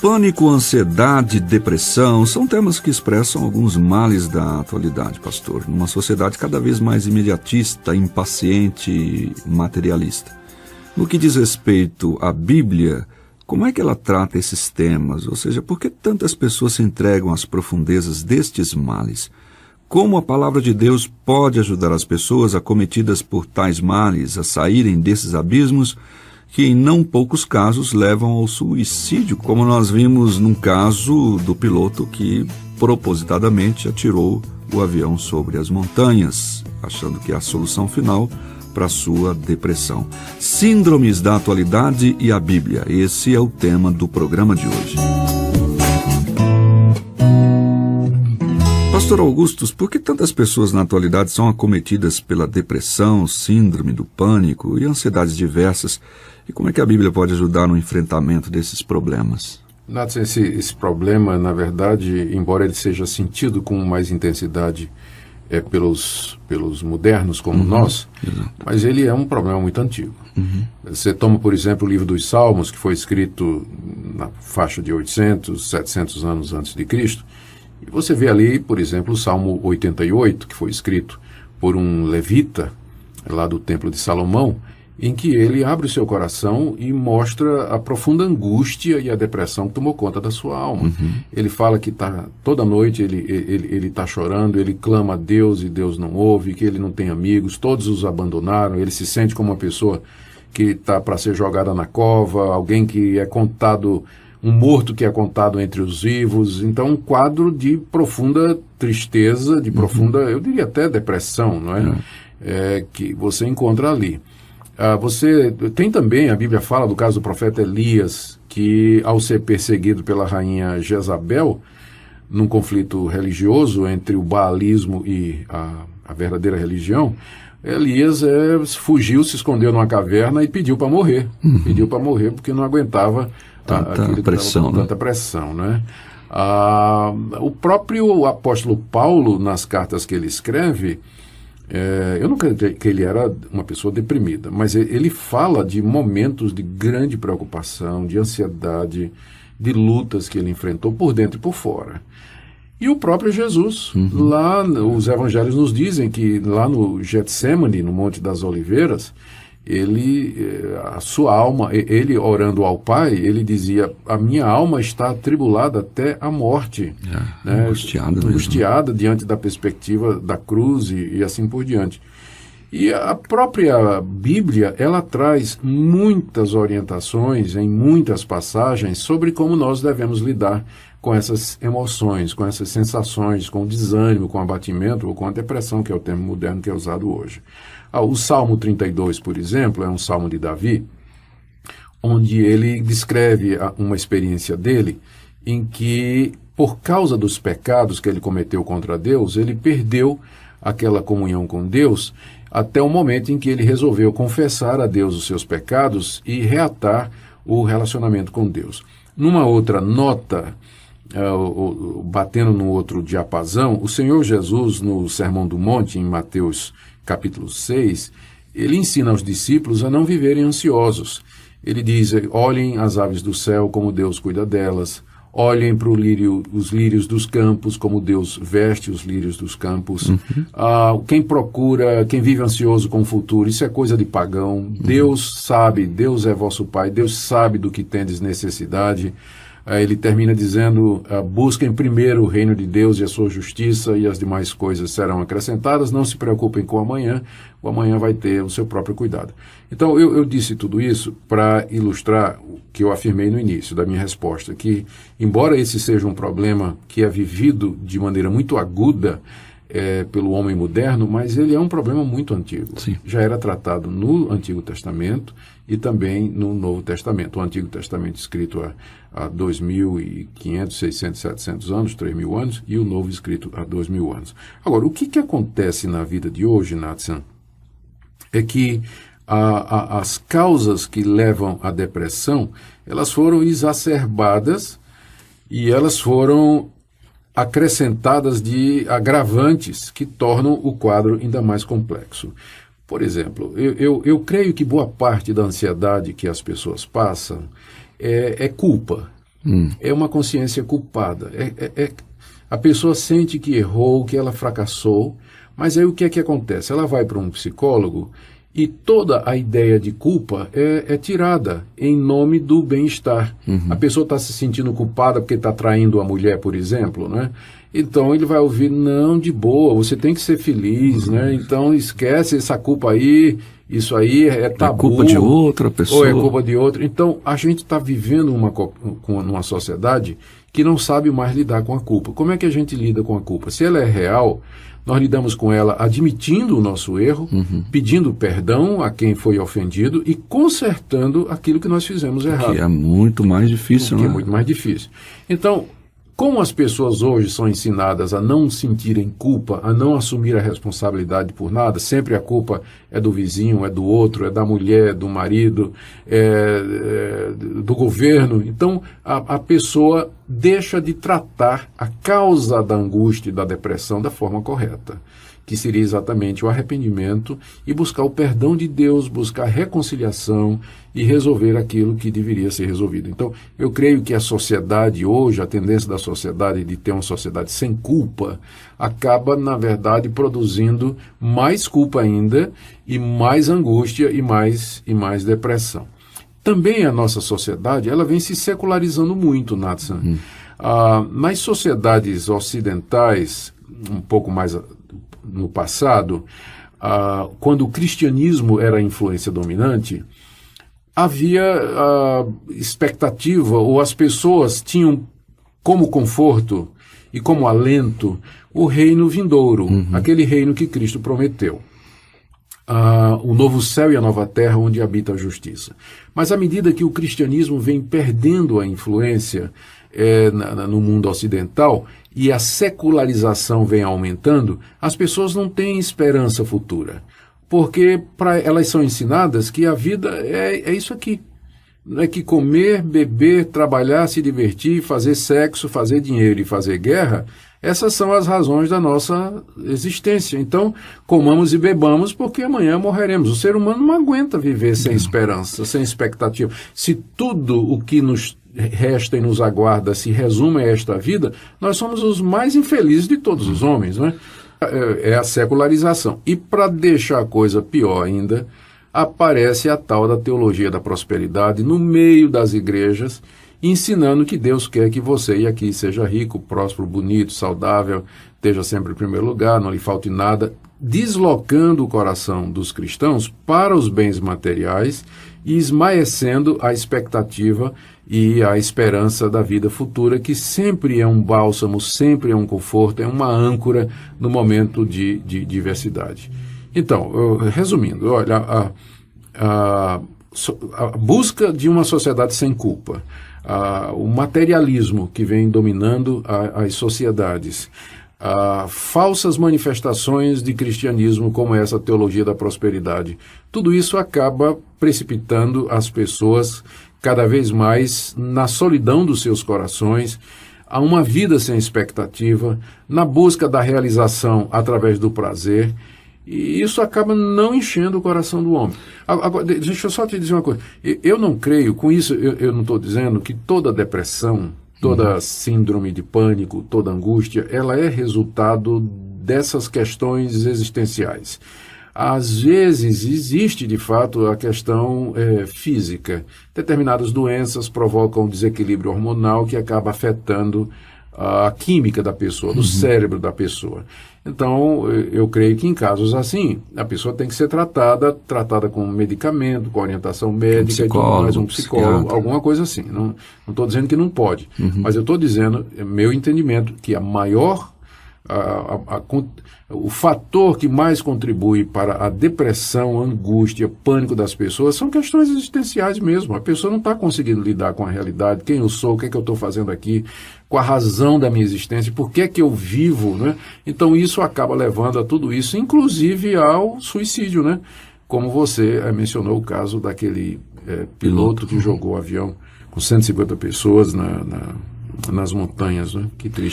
Pânico, ansiedade, depressão são temas que expressam alguns males da atualidade, pastor, numa sociedade cada vez mais imediatista, impaciente e materialista. No que diz respeito à Bíblia, como é que ela trata esses temas? Ou seja, por que tantas pessoas se entregam às profundezas destes males? Como a palavra de Deus pode ajudar as pessoas acometidas por tais males a saírem desses abismos que em não poucos casos levam ao suicídio, como nós vimos num caso do piloto que propositadamente atirou o avião sobre as montanhas, achando que é a solução final para sua depressão. Síndromes da atualidade e a Bíblia, esse é o tema do programa de hoje. Pastor Augustus, por que tantas pessoas na atualidade são acometidas pela depressão, síndrome do pânico e ansiedades diversas? E como é que a Bíblia pode ajudar no enfrentamento desses problemas? Nathan, esse problema, na verdade, embora ele seja sentido com mais intensidade pelos modernos como nós, mas ele é um problema muito antigo. Você toma, por exemplo, o livro dos Salmos, que foi escrito na faixa de 800, 700 anos antes de Cristo, e você vê ali, por exemplo, o Salmo 88, que foi escrito por um levita, lá do Templo de Salomão, em que ele abre o seu coração e mostra a profunda angústia e a depressão que tomou conta da sua alma. Ele fala que toda noite ele está chorando, ele clama a Deus e Deus não ouve, que ele não tem amigos, todos os abandonaram, ele se sente como uma pessoa que está para ser jogada na cova, alguém que é contado, um morto que é contado entre os vivos. Então, um quadro de profunda tristeza, de profunda, eu diria até depressão, não é? Que você encontra ali. Você tem também, a Bíblia fala do caso do profeta Elias, que ao ser perseguido pela rainha Jezabel, num conflito religioso entre o baalismo e a verdadeira religião, Elias fugiu, se escondeu numa caverna e pediu para morrer. Pediu para morrer porque não aguentava tanta pressão, né? O próprio apóstolo Paulo, nas cartas que ele escreve, eu não creio que ele era uma pessoa deprimida, mas ele fala de momentos de grande preocupação, de ansiedade, de lutas que ele enfrentou por dentro e por fora. E o próprio Jesus, lá os evangelhos nos dizem que lá no Getsêmani, no Monte das Oliveiras, a sua alma, ele orando ao Pai, ele dizia: a minha alma está atribulada até a morte, né? Angustiada diante da perspectiva da cruz e assim por diante. E a própria Bíblia, ela traz muitas orientações em muitas passagens sobre como nós devemos lidar com essas emoções, com essas sensações, com o desânimo, com o abatimento ou com a depressão, que é o termo moderno que é usado hoje. O Salmo 32, por exemplo, é um salmo de Davi, onde ele descreve uma experiência dele em que, por causa dos pecados que ele cometeu contra Deus, ele perdeu aquela comunhão com Deus até o momento em que ele resolveu confessar a Deus os seus pecados e reatar o relacionamento com Deus. Numa outra nota, batendo no outro diapasão, o Senhor Jesus, no Sermão do Monte, em Mateus capítulo 6, ele ensina aos discípulos a não viverem ansiosos. Ele diz: olhem as aves do céu, como Deus cuida delas. Olhem para os lírios dos campos, como Deus veste os lírios dos campos. Quem vive ansioso com o futuro, isso é coisa de pagão. Deus sabe, Deus é vosso Pai, Deus sabe do que tendes necessidade. Ele termina dizendo: busquem primeiro o reino de Deus e a sua justiça, e as demais coisas serão acrescentadas. Não se preocupem com o amanhã vai ter o seu próprio cuidado. Então, eu disse tudo isso para ilustrar o que eu afirmei no início da minha resposta, que, embora esse seja um problema que é vivido de maneira muito aguda pelo homem moderno, mas ele é um problema muito antigo. Sim. Já era tratado no Antigo Testamento e também no Novo Testamento. O Antigo Testamento escrito há 2.500, 600, 700 anos, 3.000 anos, e o Novo escrito há 2.000 anos. Agora, o que acontece na vida de hoje, Nathan, é que as causas que levam à depressão, elas foram exacerbadas e elas foram acrescentadas de agravantes que tornam o quadro ainda mais complexo. Por exemplo, eu creio que boa parte da ansiedade que as pessoas passam é culpa. é uma consciência culpada. A pessoa sente que errou, que ela fracassou, mas aí o que é que acontece? Ela vai para um psicólogo e toda a ideia de culpa é tirada em nome do bem-estar. A pessoa está se sentindo culpada porque está traindo a mulher, por exemplo, né? Então ele vai ouvir, não, de boa, você tem que ser feliz, né? Então esquece essa culpa aí, isso aí é tabu. É culpa de outra pessoa. Ou é culpa de outra. Então a gente está vivendo numa sociedade que não sabe mais lidar com a culpa. Como é que a gente lida com a culpa? Se ela é real, nós lidamos com ela admitindo o nosso erro, pedindo perdão a quem foi ofendido e consertando aquilo que nós fizemos errado. Que é muito mais difícil, né? Que é muito mais difícil. Então, como as pessoas hoje são ensinadas a não sentirem culpa, a não assumir a responsabilidade por nada, sempre a culpa é do vizinho, é do outro, é da mulher, do marido, do governo. Então, a pessoa deixa de tratar a causa da angústia e da depressão da forma correta, que seria exatamente o arrependimento e buscar o perdão de Deus, buscar a reconciliação e resolver aquilo que deveria ser resolvido. Então, eu creio que a sociedade hoje, a tendência da sociedade de ter uma sociedade sem culpa, acaba, na verdade, produzindo mais culpa ainda e mais angústia e mais depressão. Também a nossa sociedade, ela vem se secularizando muito, Natsan. Nas sociedades ocidentais, um pouco mais no passado, quando o cristianismo era a influência dominante, havia expectativa, ou as pessoas tinham como conforto e como alento o reino vindouro, aquele reino que Cristo prometeu. O novo céu e a nova terra onde habita a justiça. Mas à medida que o cristianismo vem perdendo a influência no mundo ocidental e a secularização vem aumentando, as pessoas não têm esperança futura. Porque elas são ensinadas que a vida é isso aqui. Não é que comer, beber, trabalhar, se divertir, fazer sexo, fazer dinheiro e fazer guerra, essas são as razões da nossa existência. Então, comamos e bebamos porque amanhã morreremos. O ser humano não aguenta viver sem esperança, sem expectativa. Se tudo o que nos resta e nos aguarda se resume a esta vida, nós somos os mais infelizes de todos os homens, né? É a secularização. E para deixar a coisa pior ainda, aparece a tal da teologia da prosperidade no meio das igrejas, ensinando que Deus quer que você e aqui seja rico, próspero, bonito, saudável, esteja sempre em primeiro lugar, não lhe falte nada, deslocando o coração dos cristãos para os bens materiais e esmaecendo a expectativa e a esperança da vida futura, que sempre é um bálsamo, sempre é um conforto, é uma âncora no momento de diversidade. Então, resumindo, olha, a busca de uma sociedade sem culpa, o materialismo que vem dominando as sociedades, falsas manifestações de cristianismo como essa teologia da prosperidade, tudo isso acaba precipitando as pessoas cada vez mais na solidão dos seus corações, a uma vida sem expectativa, na busca da realização através do prazer. E isso acaba não enchendo o coração do homem. Agora, deixa eu só te dizer uma coisa. Eu não creio, com isso eu não estou dizendo que toda depressão, toda síndrome de pânico, toda angústia, ela é resultado dessas questões existenciais. Às vezes existe, de fato, a questão física. Determinadas doenças provocam um desequilíbrio hormonal que acaba afetando a química da pessoa, do cérebro da pessoa. Então, eu creio que em casos assim, a pessoa tem que ser tratada com medicamento, com orientação médica, e tudo mais, um psicólogo, alguma coisa assim. Não estou dizendo que não pode, mas eu estou dizendo, meu entendimento, que a maior o fator que mais contribui para a depressão, angústia, pânico das pessoas são questões existenciais mesmo. A pessoa não está conseguindo lidar com a realidade, quem eu sou, o que é que eu estou fazendo aqui, com a razão da minha existência, por que é que eu vivo, né? Então isso acaba levando a tudo isso, inclusive ao suicídio, né? Como você mencionou o caso daquele piloto que jogou o avião com 150 pessoas nas montanhas, né? Que triste.